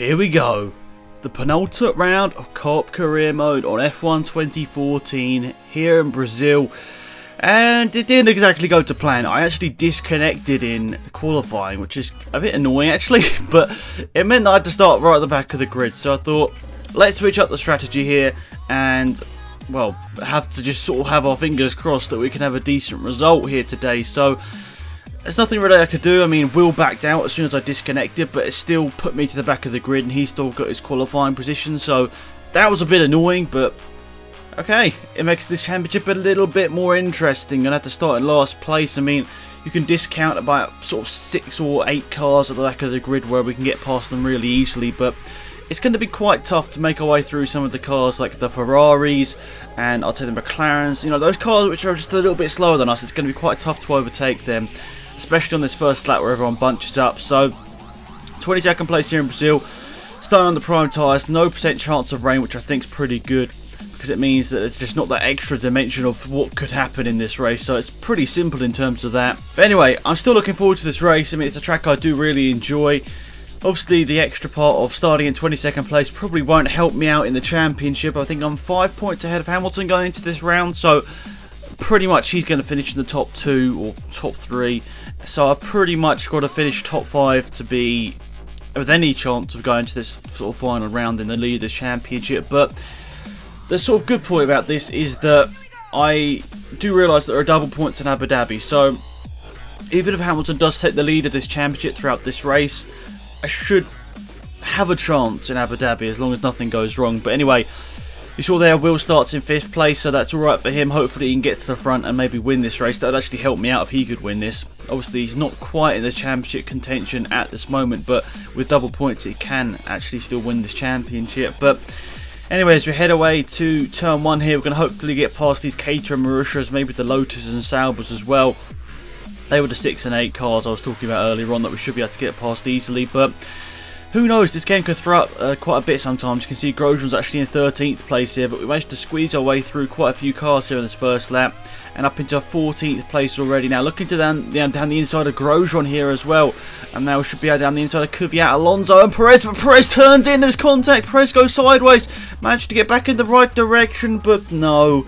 Here we go. The penultimate round of Co-op Career Mode on F1 2014 here in Brazil. And it didn't exactly go to plan. I actually disconnected in qualifying, which is a bit annoying actually, but it meant that I had to start right at the back of the grid. So I thought, let's switch up the strategy here and, well, have to just sort of have our fingers crossed that we can have a decent result here today. So there's nothing really I could do. I mean, Will backed out as soon as I disconnected, but it still put me to the back of the grid and he still got his qualifying position. So that was a bit annoying, but okay, it makes this championship a little bit more interesting. Gonna have to start in last place. I mean, you can discount about sort of 6 or 8 cars at the back of the grid where we can get past them really easily, but it's going to be quite tough to make our way through some of the cars like the Ferraris and I'll say the McLarens. You know, those cars which are just a little bit slower than us, it's going to be quite tough to overtake them, especially on this first lap where everyone bunches up. So 22nd place here in Brazil, starting on the prime tyres, no % chance of rain, which I think is pretty good because it means that it's just not that extra dimension of what could happen in this race. So it's pretty simple in terms of that. But anyway, I'm still looking forward to this race. I mean, it's a track I do really enjoy. Obviously, the extra part of starting in 22nd place probably won't help me out in the championship. I think I'm 5 points ahead of Hamilton going into this round, so pretty much he's going to finish in the top 2 or top 3. So I've pretty much got to finish top 5 to be with any chance of going to this sort of final round in the lead of the championship. But the sort of good point about this is that I do realise that there are double points in Abu Dhabi. So even if Hamilton does take the lead of this championship throughout this race, I should have a chance in Abu Dhabi as long as nothing goes wrong. But anyway, you saw there Will starts in 5th place, so that's alright for him. Hopefully he can get to the front and maybe win this race. That would actually help me out if he could win this. Obviously he's not quite in the championship contention at this moment, but with double points he can actually still win this championship. But anyway, as we head away to turn 1 here, we're going to hopefully get past these Cater and Marussias, maybe the Lotus and Saubers as well. They were the 6 and 8 cars I was talking about earlier on that we should be able to get past easily, but who knows, this game could throw up quite a bit sometimes. You can see Grosjean's actually in 13th place here, but we managed to squeeze our way through quite a few cars here in this first lap and up into 14th place already. Now looking to down the inside of Grosjean here as well, and now we should be down the inside of Kvyat, Alonso and Perez, but Perez turns in, there's contact, Perez goes sideways, managed to get back in the right direction, but no.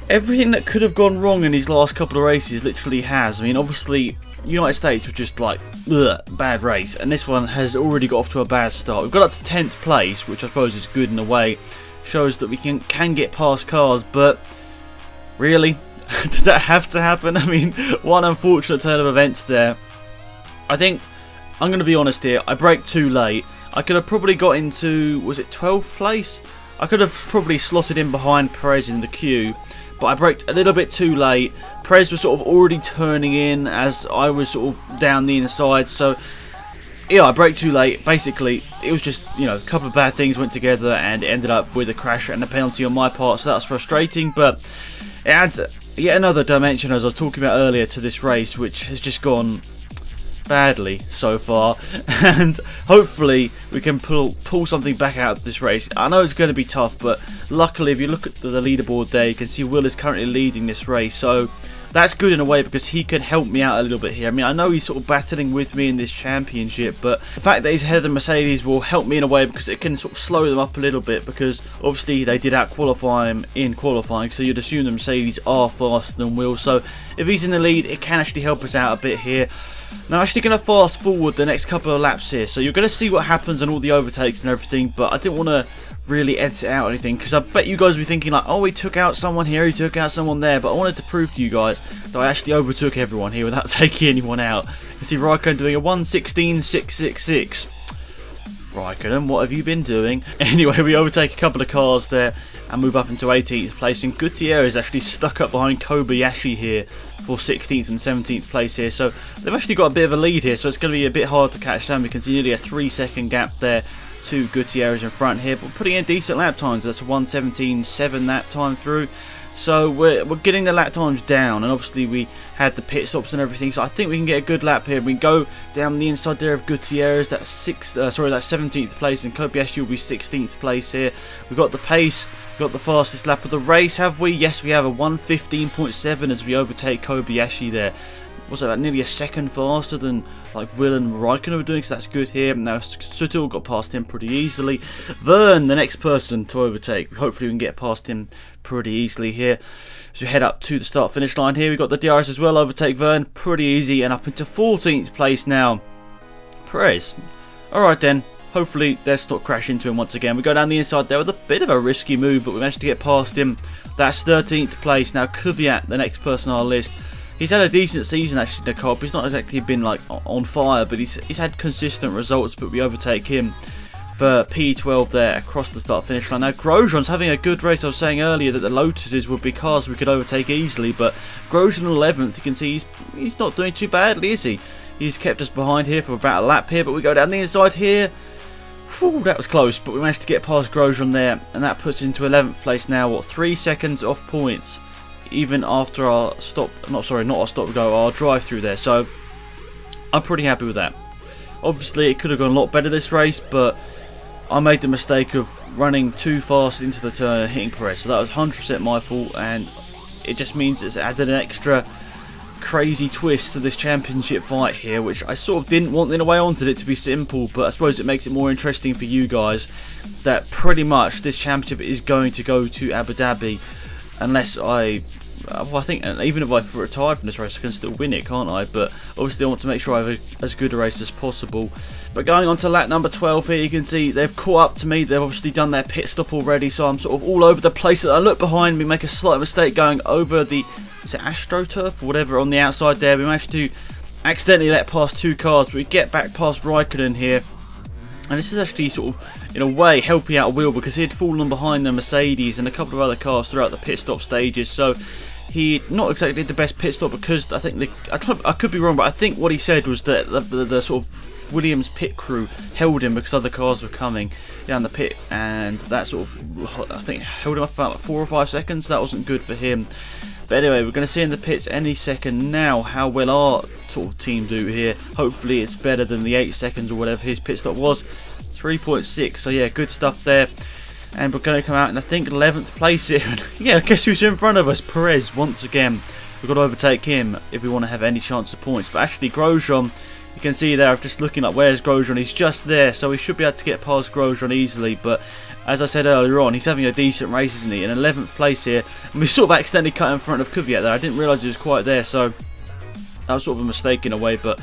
Everything that could have gone wrong in these last couple of races literally has. I mean, obviously, United States was just like, ugh, bad race. And this one has already got off to a bad start. We've got up to 10th place, which I suppose is good in a way. Shows that we can get past cars, but really? Did that have to happen? I mean, one unfortunate turn of events there. I think, I'm going to be honest here, I braked too late. I could have probably got into, was it 12th place? I could have probably slotted in behind Perez in the queue, but I braked a little bit too late. Perez was sort of already turning in as I was sort of down the inside, so yeah, I braked too late. Basically, it was just, you know, a couple of bad things went together and it ended up with a crash and a penalty on my part, so that was frustrating, but it adds yet another dimension, as I was talking about earlier, to this race, which has just gone badly so far, and hopefully we can pull something back out of this race. I know it's going to be tough, but luckily if you look at the leaderboard there, you can see Will is currently leading this race, so that's good in a way because he can help me out a little bit here. I mean, I know he's sort of battling with me in this championship, but the fact that he's ahead of the Mercedes will help me in a way because it can sort of slow them up a little bit, because obviously they did out-qualify him in qualifying, so you'd assume the Mercedes are faster than Will, so if he's in the lead, it can actually help us out a bit here. Now I'm actually going to fast forward the next couple of laps here, so you're going to see what happens on all the overtakes and everything, but I didn't want to really edit it out or anything, because I bet you guys will be thinking like, oh, he took out someone here, he took out someone there, but I wanted to prove to you guys that I actually overtook everyone here without taking anyone out. You can see Raikkonen doing a 1:16.666. Raikkonen, what have you been doing? Anyway, we overtake a couple of cars there and move up into 18th place, and Gutierrez is actually stuck up behind Kobayashi here for 16th and 17th place here, so they've actually got a bit of a lead here, so it's going to be a bit hard to catch down. We can see nearly a 3-second gap there to Gutierrez in front here, but putting in decent lap times. That's a 1:17.7 lap time through, So we're getting the lap times down, and obviously we had the pit stops and everything. So I think we can get a good lap here. We can go down the inside there of Gutierrez. That's 17th place, and Kobayashi will be 16th place here. We've got the pace. We've got the fastest lap of the race, have we? Yes, we have a 1:15.7 as we overtake Kobayashi there. Was it about nearly a second faster than like Will and Raikkonen were doing, so that's good here. Now Suttle got past him pretty easily. Vern, the next person to overtake. Hopefully we can get past him pretty easily here. As we head up to the start finish line here, we've got the DRS as well, overtake Vern pretty easy, and up into 14th place now. Perez. Alright then. Hopefully let's not crash into him once again. We go down the inside there with a bit of a risky move, but we managed to get past him. That's 13th place. Now Kvyat, the next person on our list. He's had a decent season actually in the COP. He's not exactly been like on fire, but he's had consistent results, but we overtake him for P12 there across the start finish line. Now Grosjean's having a good race. I was saying earlier that the Lotuses would be cars we could overtake easily, but Grosjean 11th, you can see he's not doing too badly, is he? He's kept us behind here for about a lap here, but we go down the inside here. Whew, that was close, but we managed to get past Grosjean there, and that puts us into 11th place now. What, 3 seconds off points, even after our stop, not our stop go, our drive through there. So I'm pretty happy with that. Obviously it could have gone a lot better this race, but I made the mistake of running too fast into the turn and hitting Perez, so that was 100% my fault, and it just means it's added an extra crazy twist to this championship fight here, which I sort of didn't want in a way. I wanted it to be simple, but I suppose it makes it more interesting for you guys that pretty much this championship is going to go to Abu Dhabi, unless I think even if I retire from this race I can still win it, can't I? But obviously I want to make sure I have as good a race as possible. But going on to lap number 12 here, you can see they've caught up to me. They've obviously done their pit stop already, so I'm sort of all over the place. I look behind me, make a slight mistake going over the, is it AstroTurf or whatever on the outside there. We managed to accidentally let past 2 cars, but we get back past Raikkonen here. And this is actually sort of, in a way, helping out Will, because he had fallen behind the Mercedes and a couple of other cars throughout the pit stop stages. So he not exactly did the best pit stop, because I think I could be wrong, but I think what he said was that the sort of Williams pit crew held him because other cars were coming down the pit, and that sort of, I think, held him up about 4 or 5 seconds. That wasn't good for him. But anyway, we're going to see in the pits any second now how well our sort of team do here. Hopefully it's better than the 8 seconds or whatever his pit stop was. 3.6, so yeah, good stuff there. And we're going to come out in, I think, 11th place here. And yeah, guess who's in front of us? Perez, once again. We've got to overtake him if we want to have any chance of points. But actually, Grosjean, you can see there, I'm just looking up, where's Grosjean? He's just there, so we should be able to get past Grosjean easily. But as I said earlier on, he's having a decent race, isn't he? In 11th place here. And we sort of accidentally cut in front of Kvyat there. I didn't realise he was quite there, so that was sort of a mistake in a way. But,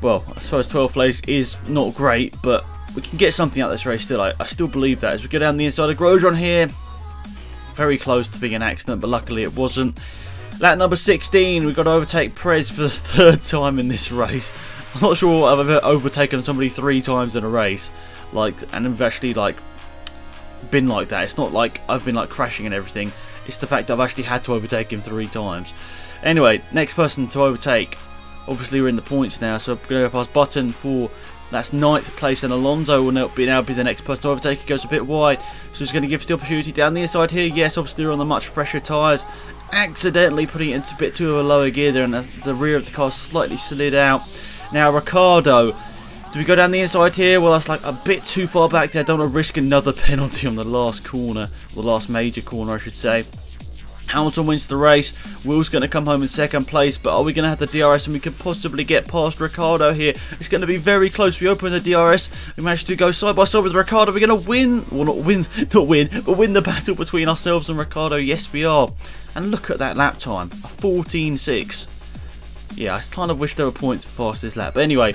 well, I suppose 12th place is not great, but we can get something out of this race still. I still believe that. As we go down the inside of Grosjean here, very close to being an accident, but luckily it wasn't. Lap number 16, we've got to overtake Perez for the 3rd time in this race. I'm not sure I've ever overtaken somebody 3 times in a race, and have actually been like that. It's not like I've been crashing and everything. It's the fact that I've actually had to overtake him 3 times. Anyway, next person to overtake. Obviously we're in the points now, so we're going to go past Button for, that's 9th place, and Alonso will now be the next person to overtake. He goes a bit wide, so he's going to give us the opportunity down the inside here. Yes, obviously we're on the much fresher tyres. Accidentally putting it into a bit too of a lower gear there, and the rear of the car slightly slid out. Now Ricciardo, do we go down the inside here? Well, that's a bit too far back there. I don't want to risk another penalty on the last corner, the last major corner I should say. Hamilton wins the race. Will's going to come home in 2nd place, but are we going to have the DRS and we could possibly get past Ricciardo here? It's going to be very close. We open the DRS. We managed to go side by side with Ricciardo. We're going to win. Well, not win, but win the battle between ourselves and Ricciardo. Yes, we are. And look at that lap time, a 14.6. Yeah, I kind of wish there were points for fastest lap. But anyway,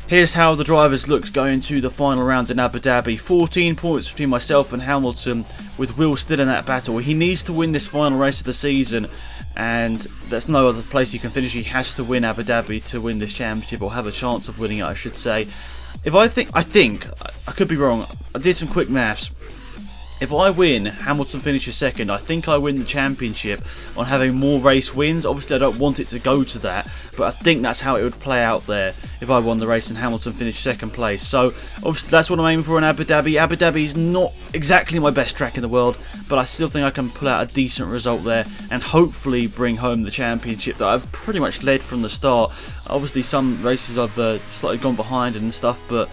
here's how the drivers looked going to the final round in Abu Dhabi. 14 points between myself and Hamilton, with Will still in that battle. He needs to win this final race of the season, and there's no other place he can finish. He has to win Abu Dhabi to win this championship, or have a chance of winning it, I should say. I think, I could be wrong. I did some quick maths. If I win, Hamilton finishes second, I think I win the championship on having more race wins. Obviously, I don't want it to go to that, but I think that's how it would play out there if I won the race and Hamilton finished second place. So, obviously, that's what I'm aiming for in Abu Dhabi. Abu Dhabi is not exactly my best track in the world, but I still think I can pull out a decent result there and hopefully bring home the championship that I've pretty much led from the start. Obviously, some races I've slightly gone behind and stuff, but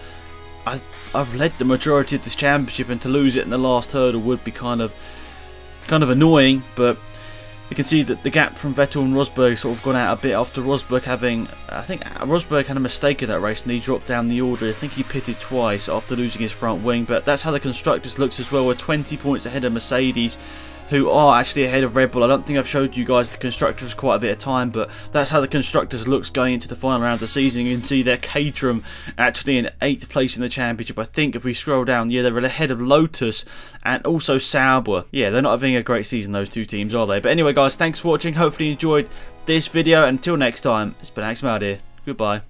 I've led the majority of this championship, and to lose it in the last hurdle would be kind of annoying. But you can see that the gap from Vettel and Rosberg sort of gone out a bit after Rosberg having, I think Rosberg had a mistake in that race and he dropped down the order. I think he pitted twice after losing his front wing. But that's how the constructors looks as well. We're 20 points ahead of Mercedes, who are actually ahead of Red Bull. I don't think I've showed you guys the constructors quite a bit of time, but that's how the constructors looks going into the final round of the season. You can see they're Caterham actually in 8th place in the championship. I think if we scroll down, yeah, they're ahead of Lotus and also Sauber. Yeah, they're not having a great season, those two teams, are they? But anyway, guys, thanks for watching. Hopefully you enjoyed this video. Until next time, it's been Axel here. Goodbye.